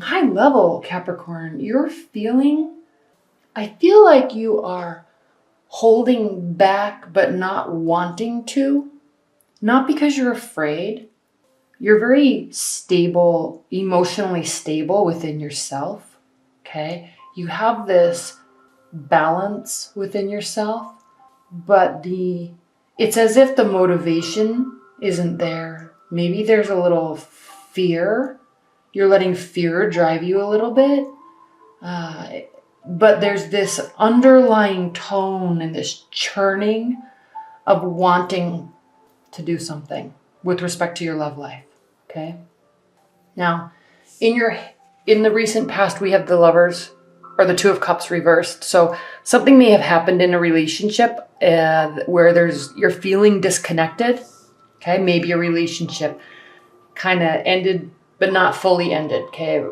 high level, Capricorn, I feel like you are holding back but not wanting to. Not because you're afraid. You're very stable, emotionally stable within yourself, okay? You have this balance within yourself, but it's as if the motivation isn't there. Maybe there's a little fear. You're letting fear drive you a little bit. But there's this underlying tone and this churning of wanting to do something with respect to your love life, okay? Now, in the recent past, we have the Lovers or the Two of Cups reversed. So something may have happened in a relationship where you're feeling disconnected, okay? Maybe a relationship kind of ended, but not fully ended, okay?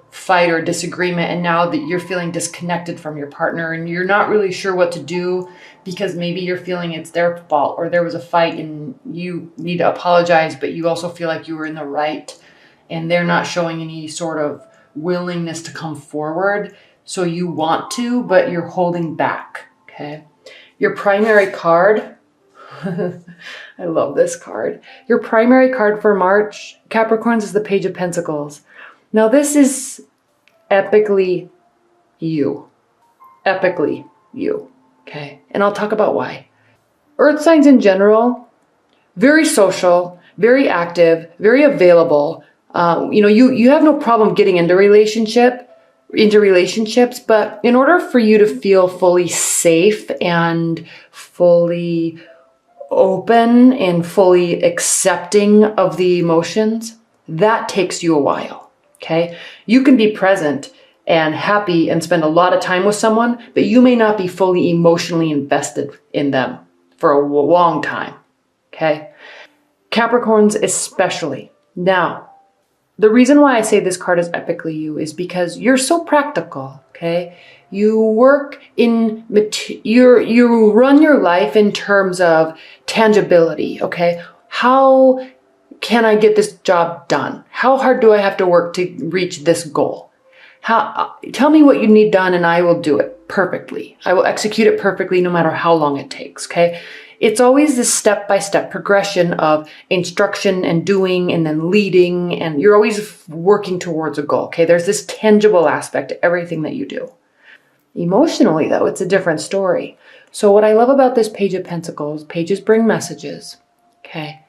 Fight or disagreement, and now that you're feeling disconnected from your partner and you're not really sure what to do because maybe you're feeling it's their fault or there was a fight and you need to apologize, but you also feel like you were in the right and they're not showing any sort of willingness to come forward. So you want to, but you're holding back, okay? Your primary card, I love this card. Your primary card for March, Capricorns, is the Page of Pentacles. Now this is epically you. Epically you, okay? And I'll talk about why. Earth signs in general, very social, very active, very available. You have no problem getting into relationships, but in order for you to feel fully safe and fully open and fully accepting of the emotions, that takes you a while, okay? You can be present and happy and spend a lot of time with someone, but you may not be fully emotionally invested in them for a long time, okay? Capricorns especially. Now, the reason why I say this card is epically you is because you're so practical, okay? You work in, you run your life in terms of tangibility, okay? How can I get this job done? How hard do I have to work to reach this goal? Tell me what you need done and I will do it perfectly. I will execute it perfectly no matter how long it takes, okay? It's always this step-by-step progression of instruction and doing and then leading, and you're always working towards a goal, okay? There's this tangible aspect to everything that you do. Emotionally, though, it's a different story. So what I love about this Page of Pentacles, pages bring messages, okay?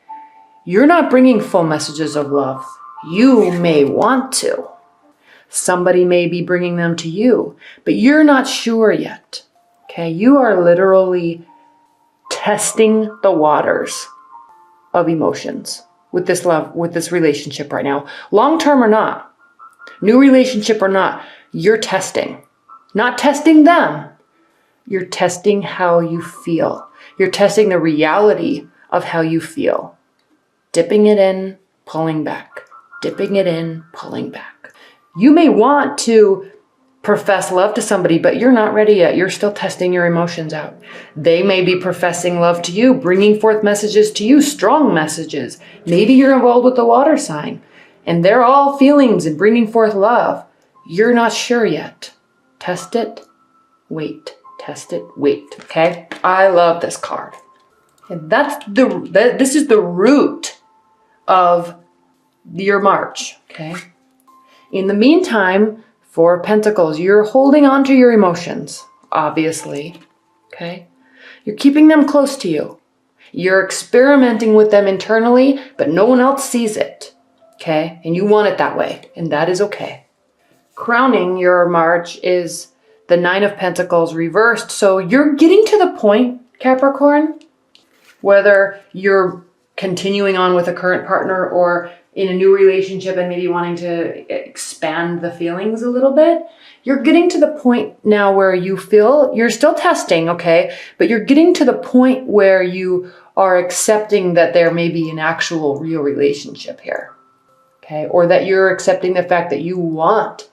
You're not bringing full messages of love. You may want to. Somebody may be bringing them to you, but you're not sure yet, okay? You are literally testing the waters of emotions with this love, with this relationship right now. Long-term or not, new relationship or not, you're testing. Not testing them. You're testing how you feel. You're testing the reality of how you feel. Dipping it in, pulling back. Dipping it in, pulling back. You may want to profess love to somebody, but you're not ready yet. You're still testing your emotions out. They may be professing love to you, bringing forth messages to you, strong messages. Maybe you're involved with the water sign, and they're all feelings and bringing forth love. You're not sure yet. Test it, wait. Test it, wait, okay? I love this card. And this is the root of your March, okay? In the meantime, for Pentacles, you're holding on to your emotions, obviously, okay? You're keeping them close to you. You're experimenting with them internally, but no one else sees it, okay? And you want it that way, and that is okay. Crowning your March is the Nine of Pentacles reversed. So you're getting to the point, Capricorn, whether you're continuing on with a current partner or in a new relationship and maybe wanting to expand the feelings a little bit, you're getting to the point now where you feel you're still testing, okay? But you're getting to the point where you are accepting that there may be an actual real relationship here, okay? Or that you're accepting the fact that you want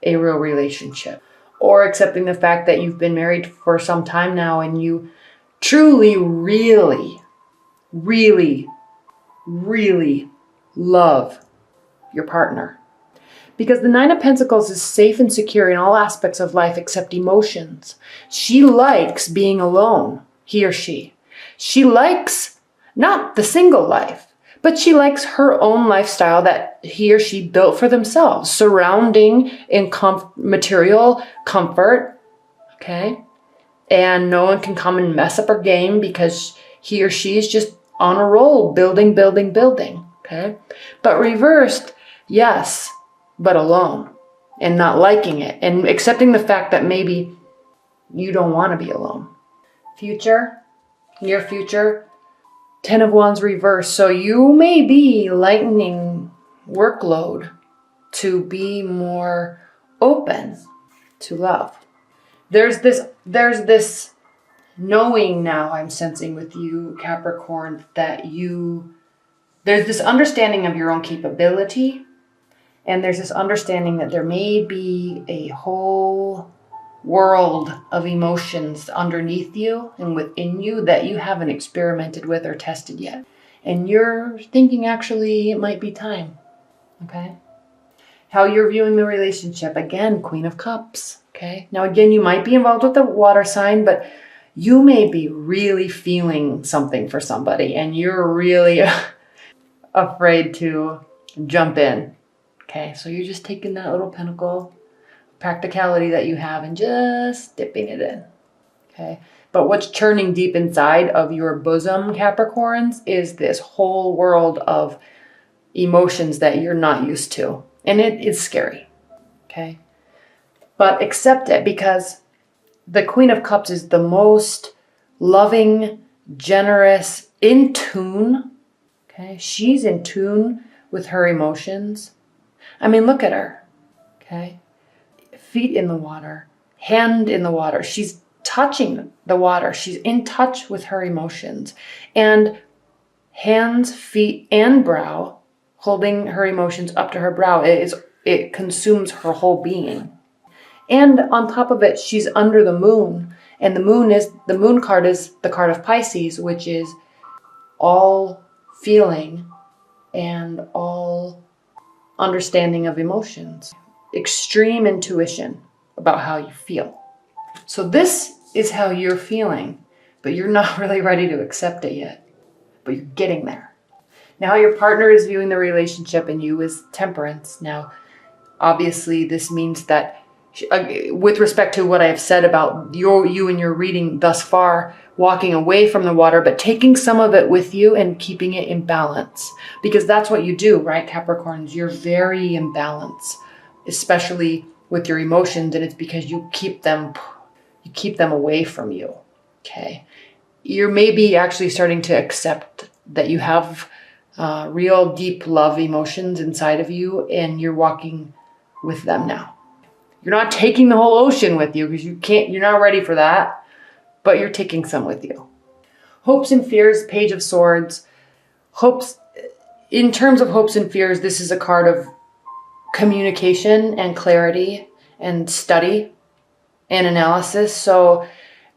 a real relationship, or accepting the fact that you've been married for some time now and you truly, really, really, really love your partner. Because the Nine of Pentacles is safe and secure in all aspects of life except emotions. She likes being alone, he or she. She likes not the single life, but she likes her own lifestyle that he or she built for themselves, surrounding in material comfort, okay? And no one can come and mess up her game because he or she is just on a roll, building, building, building, okay? But reversed, yes, but alone and not liking it and accepting the fact that maybe you don't want to be alone. Future, near future, 10 of Wands reversed. So you may be lightening workload to be more open to love. There's this knowing now I'm sensing with you, Capricorn, that there's this understanding of your own capability. And there's this understanding that there may be a whole world of emotions underneath you and within you that you haven't experimented with or tested yet. And you're thinking actually it might be time, okay? How you're viewing the relationship. Again, Queen of Cups, okay? Now again, you might be involved with the water sign, but you may be really feeling something for somebody and you're really afraid to jump in. Okay, so you're just taking that little pentacle practicality that you have and just dipping it in. Okay, but what's churning deep inside of your bosom, Capricorns, is this whole world of emotions that you're not used to. And it is scary. Okay, but accept it because the Queen of Cups is the most loving, generous, in tune. Okay, she's in tune with her emotions. I mean, look at her, okay? Feet in the water, hand in the water. She's touching the water. She's in touch with her emotions. And hands, feet, and brow, holding her emotions up to her brow. It consumes her whole being. And on top of it, she's under the moon. And the moon card is the card of Pisces, which is all feeling and all understanding of emotions, extreme intuition about how you feel. So this is how you're feeling, but you're not really ready to accept it yet, but you're getting there. Now your partner is viewing the relationship and you as Temperance. Now, obviously this means that with respect to what I have said about you and your reading thus far, walking away from the water, but taking some of it with you and keeping it in balance. Because that's what you do, right, Capricorns? You're very in balance, especially with your emotions, and it's because you keep them away from you, okay? You're maybe actually starting to accept that you have real deep love emotions inside of you, and you're walking with them now. You're not taking the whole ocean with you because you're not ready for that, but you're taking some with you. Hopes and fears, Page of Swords. Hopes, in terms of hopes and fears, this is a card of communication and clarity and study and analysis. So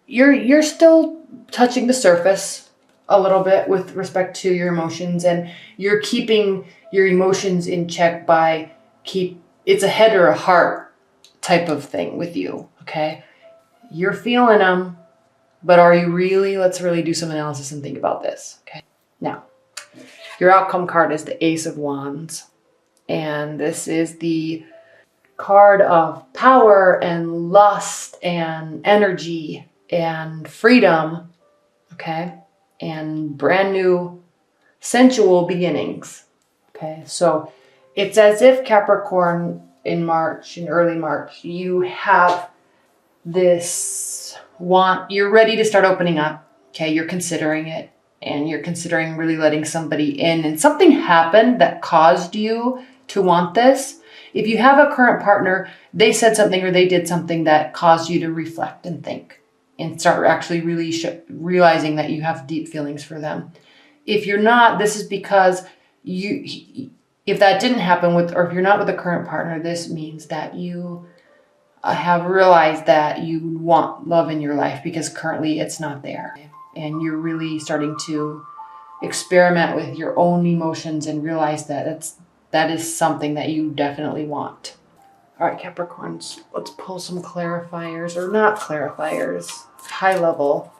you're still touching the surface a little bit with respect to your emotions, and you're keeping your emotions in check by it's a head or a heart type of thing with you, okay? You're feeling them, but are you really? Let's really do some analysis and think about this, okay? Now, your outcome card is the Ace of Wands, and this is the card of power and lust and energy and freedom, okay? And brand new sensual beginnings, okay? So it's as if Capricorn in early March, you have this you're ready to start opening up, okay? You're considering it, and you're considering really letting somebody in, and something happened that caused you to want this. If you have a current partner, they said something or they did something that caused you to reflect and think and start actually really realizing that you have deep feelings for them. If you're not, this is because if that didn't happen or if you're not with a current partner, this means that you have realized that you want love in your life because currently it's not there. And you're really starting to experiment with your own emotions and realize that that is something that you definitely want. All right, Capricorns, let's pull some clarifiers, or not clarifiers, high level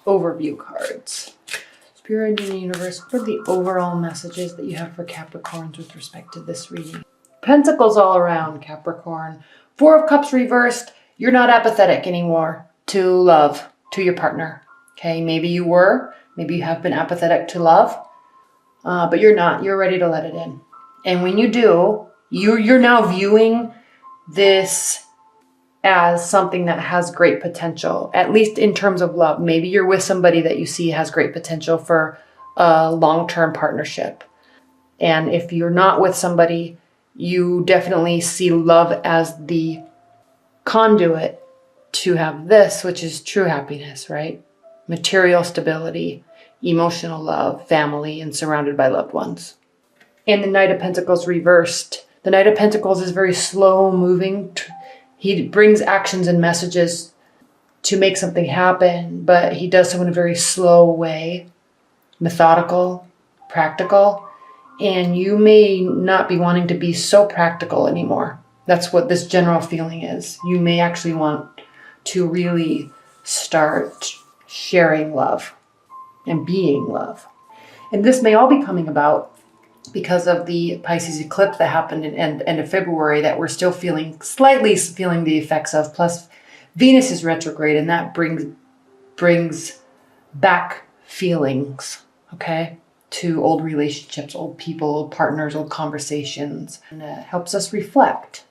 overview cards. Spirit and universe, what are the overall messages that you have for Capricorns with respect to this reading? Pentacles all around, Capricorn. Four of Cups reversed. You're not apathetic anymore to love, to your partner. Okay, maybe you were. Maybe you have been apathetic to love. But you're not. You're ready to let it in. And when you do, you're now viewing this as something that has great potential, at least in terms of love. Maybe you're with somebody that you see has great potential for a long-term partnership. And if you're not with somebody, you definitely see love as the conduit to have this, which is true happiness, right? Material stability, emotional love, family, and surrounded by loved ones. And the Knight of Pentacles reversed. The Knight of Pentacles is very slow moving. He brings actions and messages to make something happen, but he does so in a very slow way, methodical, practical. And you may not be wanting to be so practical anymore. That's what this general feeling is. You may actually want to really start sharing love and being love. And this may all be coming about because of the Pisces eclipse that happened in end of February that we're still slightly feeling the effects of. Plus, Venus is retrograde, and that brings back feelings, okay, to old relationships, old people, old partners, old conversations, and helps us reflect.